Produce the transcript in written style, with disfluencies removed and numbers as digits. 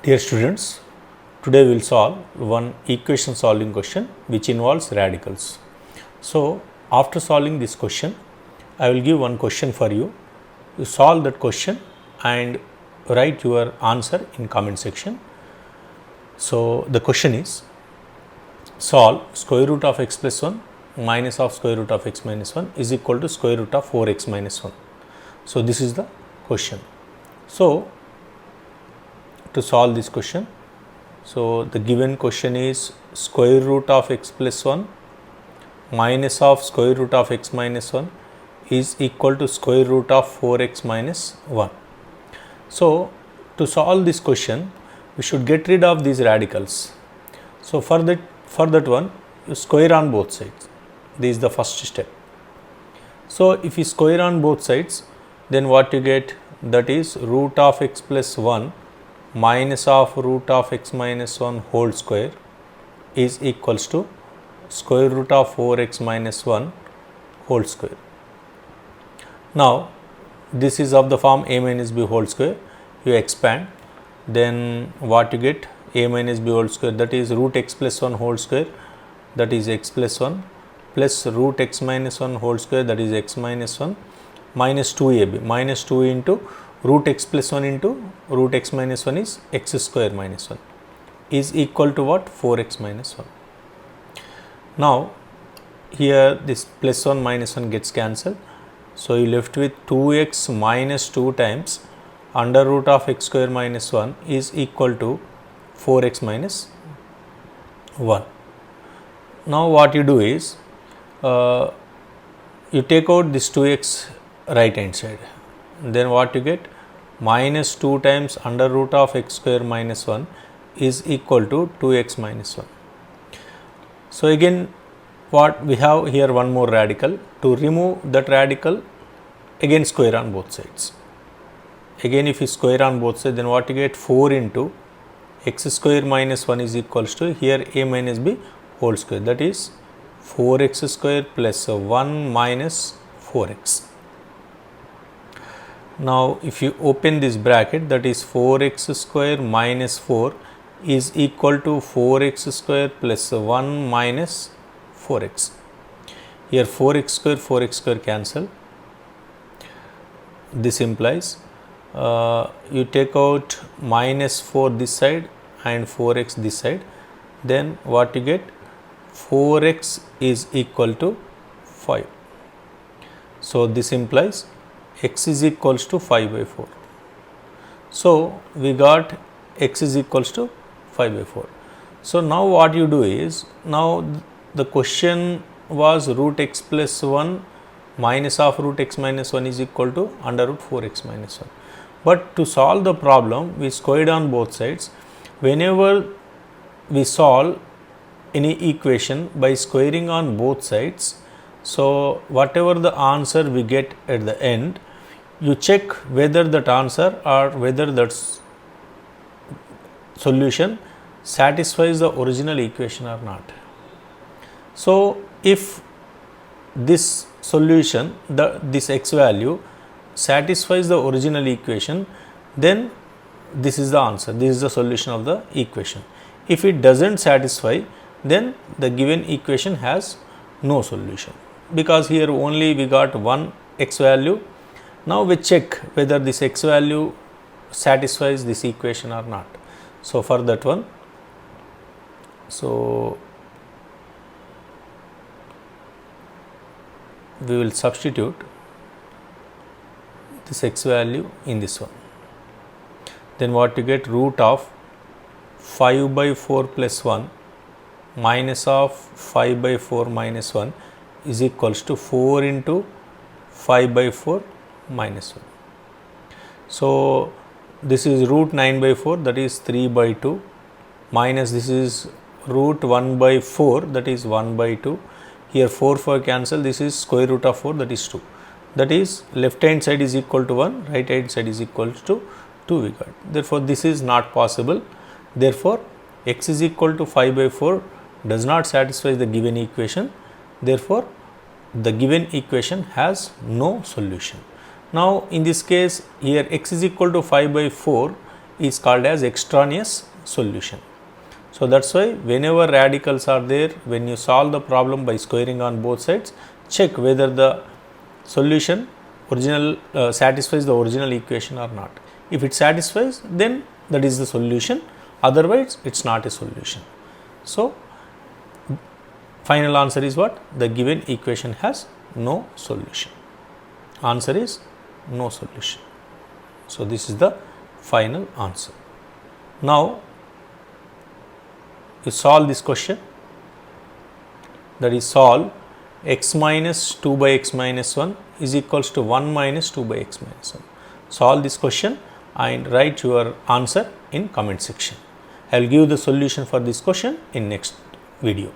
Dear students, today we will solve one equation solving question which involves radicals. So, after solving this question, I will give one question for you. You solve that question and write your answer in comment section. So, the question is, solve square root of x plus 1 minus of square root of x minus 1 is equal to square root of 4x minus 1. So, this is the question. So, to solve this question, so the given question is square root of x plus 1 minus of square root of x minus 1 is equal to square root of 4x minus 1. So, to solve this question, we should get rid of these radicals. So, for that one, you square on both sides. This is the first step. So, if you square on both sides, then what you get, that is root of x plus 1 minus of root of x minus 1 whole square is equals to square root of 4x minus 1 whole square. Now, this is of the form a minus b whole square. You expand, then what you get, a minus b whole square, that is root x plus 1 whole square, that is x plus 1, plus root x minus 1 whole square, that is x minus 1, minus 2ab, minus 2 into root x plus 1 into root x minus 1 is x square minus 1 is equal to what, 4x minus 1. Now, here this plus 1 minus 1 gets cancelled. So, you left with 2x minus 2 times under root of x square minus 1 is equal to 4x minus 1. Now, what you do is, you take out this 2x right hand side, then what you get, minus 2 times under root of x square minus 1 is equal to 2x minus 1. So, again what we have here, one more radical. To remove that radical, again square on both sides. Again if you square on both sides, then what you get, 4 into x square minus 1 is equals to here a minus b whole square, that is 4x square plus 1 minus 4x. Now, if you open this bracket, that is 4x square minus 4 is equal to 4x square plus 1 minus 4x. Here 4x square cancel. This implies you take out minus 4 this side and 4x this side, then what you get, 4x is equal to 5. So, this implies x is equals to 5 by 4. So, we got x is equals to 5 by 4. So, now what you do is, now the question was root x plus 1 minus of root x minus 1 is equal to under root 4x minus 1. But to solve the problem, we squared on both sides. Whenever we solve any equation by squaring on both sides, so whatever the answer we get at the end, you check whether that answer or whether that solution satisfies the original equation or not. So, if this solution, this x value satisfies the original equation, then this is the answer, this is the solution of the equation. If it does not satisfy, then the given equation has no solution, because here only we got one x value. Now, we check whether this x value satisfies this equation or not. So, for that one, so we will substitute this x value in this one. Then what you get, root of 5 by 4 plus 1 minus of 5 by 4 minus 1 is equals to 4 into 5 by 4 minus 1. So, this is root 9 by 4, that is 3 by 2, minus this is root 1 by 4, that is 1 by 2. Here 4 cancel, this is square root of 4, that is 2. That is left hand side is equal to 1, right hand side is equal to 2 we got. Therefore, this is not possible. Therefore, x is equal to 5 by 4 does not satisfy the given equation. Therefore, the given equation has no solution. Now, in this case, here x is equal to 5 by 4 is called as extraneous solution. So, that is why whenever radicals are there, when you solve the problem by squaring on both sides, check whether the solution original satisfies the original equation or not. If it satisfies, then that is the solution, otherwise it is not a solution. So, final answer is what? The given equation has no solution. Answer is no solution. So, this is the final answer. Now, you solve this question, that is solve x minus 2 by x minus 1 is equals to 1 minus 2 by x minus 1. Solve this question and write your answer in comment section. I will give the solution for this question in next video.